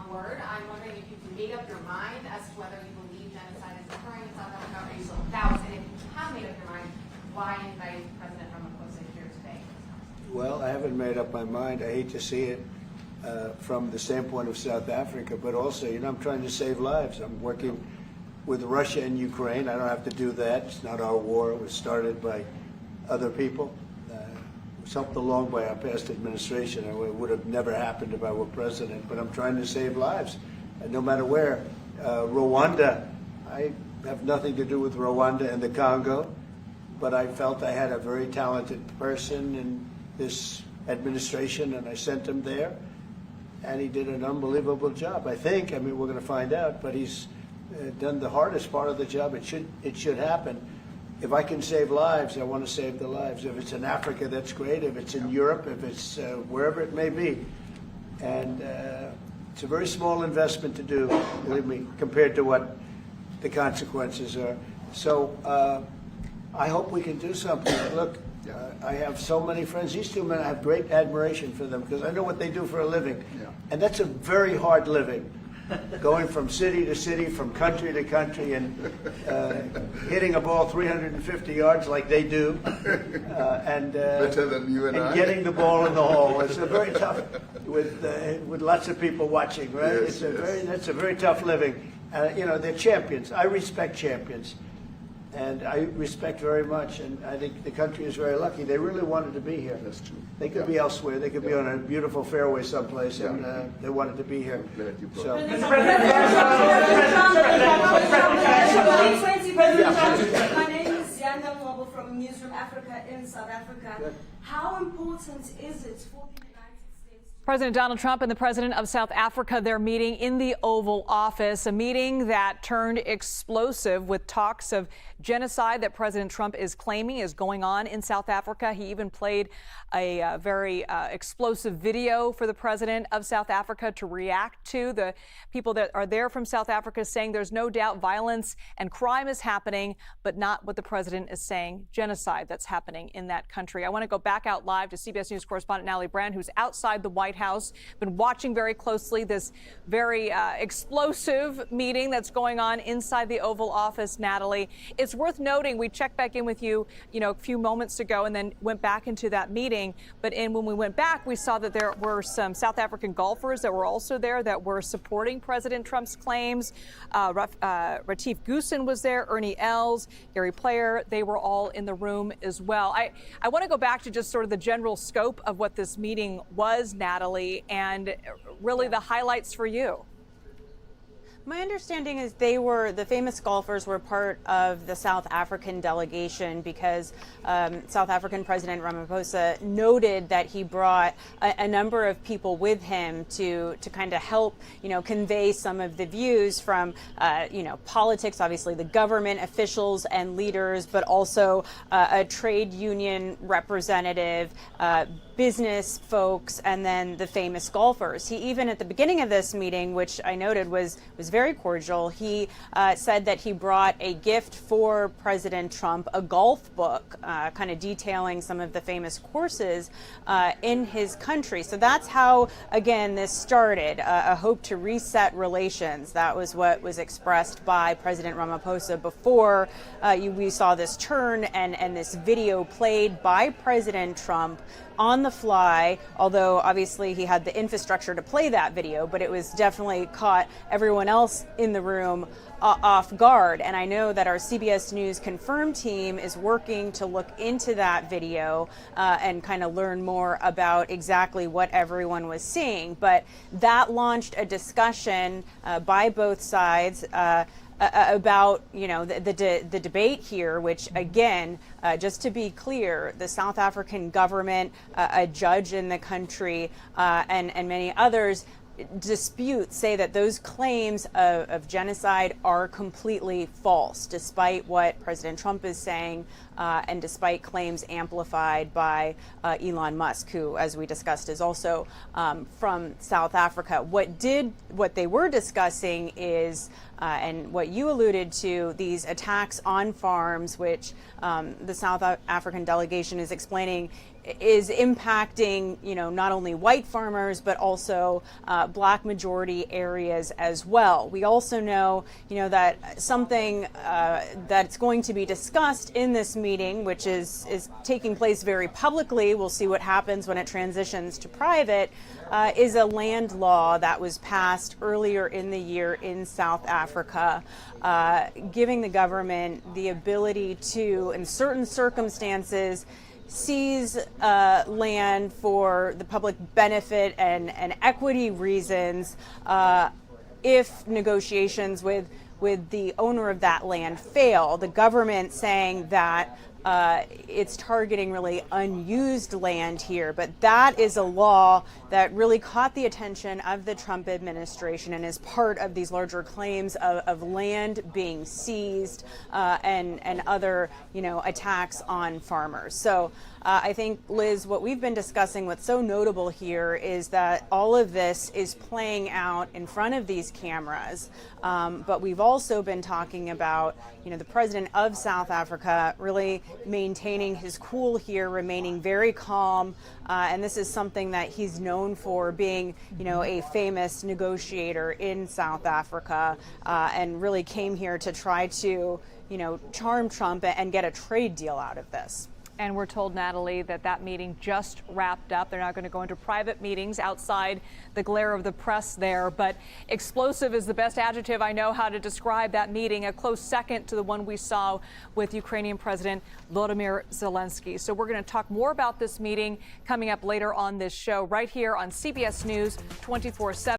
word. I'm wondering if you've made up your mind as to whether you believe genocide is occurring in South Africa, or are you still in doubt? And if you have made up your mind, why invite President Ramaphosa here today? Well, I haven't made up my mind. I hate to see it from the standpoint of South Africa, but also, I'm trying to save lives. I'm working with Russia and Ukraine. I don't have to do that. It's not our war. It was started by other people. It was helped along by our past administration. It would have never happened if I were president, but I'm trying to save lives, no matter where. Rwanda, I have nothing to do with Rwanda and the Congo, but I felt I had a very talented person in this administration, and I sent him there, and he did an unbelievable job, I think. I mean, we're going to find out, but he's done the hardest part of the job. It should happen. If I can save lives, I want to save the lives. If it's in Africa, that's great. If it's in Europe, if it's wherever it may be. And it's a very small investment to do, believe me, compared to what the consequences are. So I hope we can do something. Look, I have so many friends. These two men, I have great admiration for them because I know what they do for a living. And that's a very hard living. Going from city to city, from country to country, and hitting a ball 350 yards like they do, and better than you and I. Getting the ball in the hole. It's a very tough, with lots of people watching, right? Yes, that's a very tough living. They're champions. I respect champions, and I respect very much. And I think the country is very lucky. They really wanted to be here. That's true. They could be elsewhere. They could be on a beautiful fairway someplace, and they wanted to be here. So. My name is Yanda from Newsroom Africa in South Africa. How important is it for the United States? President Donald Trump and the president of South Africa, they're meeting in the Oval Office, a meeting that turned explosive with talks of genocide that President Trump is claiming is going on in South Africa. He even played a very explosive video for the president of South Africa to react to. The people that are there from South Africa saying there's no doubt violence and crime is happening, but not what the president is saying, genocide that's happening in that country. I want to go back out live to CBS News correspondent Natalie Brand, who's outside the White House, been watching very closely this very explosive meeting that's going on inside the Oval Office. Natalie, it's worth noting, we checked back in with you, a few moments ago and then went back into that meeting. But when we went back, we saw that there were some South African golfers that were also there that were supporting President Trump's claims. Retief Goosen was there, Ernie Els, Gary Player. They were all in the room as well. I want to go back to just sort of the general scope of what this meeting was, Natalie, and really the highlights for you. My understanding is the famous golfers were part of the South African delegation because South African President Ramaphosa noted that he brought a number of people with him to kind of help, convey some of the views from, politics, obviously the government officials and leaders, but also a trade union representative, business folks, and then the famous golfers. He even at the beginning of this meeting, which I noted was very cordial, he said that he brought a gift for President Trump, a golf book, kind of detailing some of the famous courses in his country. So that's how, again, this started, a hope to reset relations. That was what was expressed by President Ramaphosa before we saw this turn and this video played by President Trump on the fly, although obviously he had the infrastructure to play that video, but it was definitely caught everyone else in the room off guard. And I know that our CBS News Confirmed team is working to look into that video and kind of learn more about exactly what everyone was seeing. But that launched a discussion by both sides about the debate here, which again, just to be clear, the South African government, a judge in the country, and many others say that those claims of genocide are completely false, despite what President Trump is saying, and despite claims amplified by Elon Musk, who, as we discussed, is also from South Africa. What they were discussing is, and what you alluded to, these attacks on farms, which the South African delegation is explaining is impacting, not only white farmers, but also black majority areas as well. We also know, that something that's going to be discussed in this meeting, which is taking place very publicly, we'll see what happens when it transitions to private, is a land law that was passed earlier in the year in South Africa, giving the government the ability to, in certain circumstances, seize land for the public benefit and equity reasons if negotiations with the owner of that land fail. The government saying that it's targeting really unused land here, but that is a law that really caught the attention of the Trump administration and is part of these larger claims of land being seized and other, attacks on farmers. So I think, Liz, what we've been discussing, what's so notable here is that all of this is playing out in front of these cameras, but we've also been talking about, the president of South Africa really maintaining his cool here, remaining very calm, and this is something that he's known for, being, a famous negotiator in South Africa, and really came here to try to, charm Trump and get a trade deal out of this. And we're told, Natalie, that meeting just wrapped up. They're now going to go into private meetings outside the glare of the press there. But explosive is the best adjective I know how to describe that meeting, a close second to the one we saw with Ukrainian President Volodymyr Zelensky. So we're going to talk more about this meeting coming up later on this show right here on CBS News 24/7.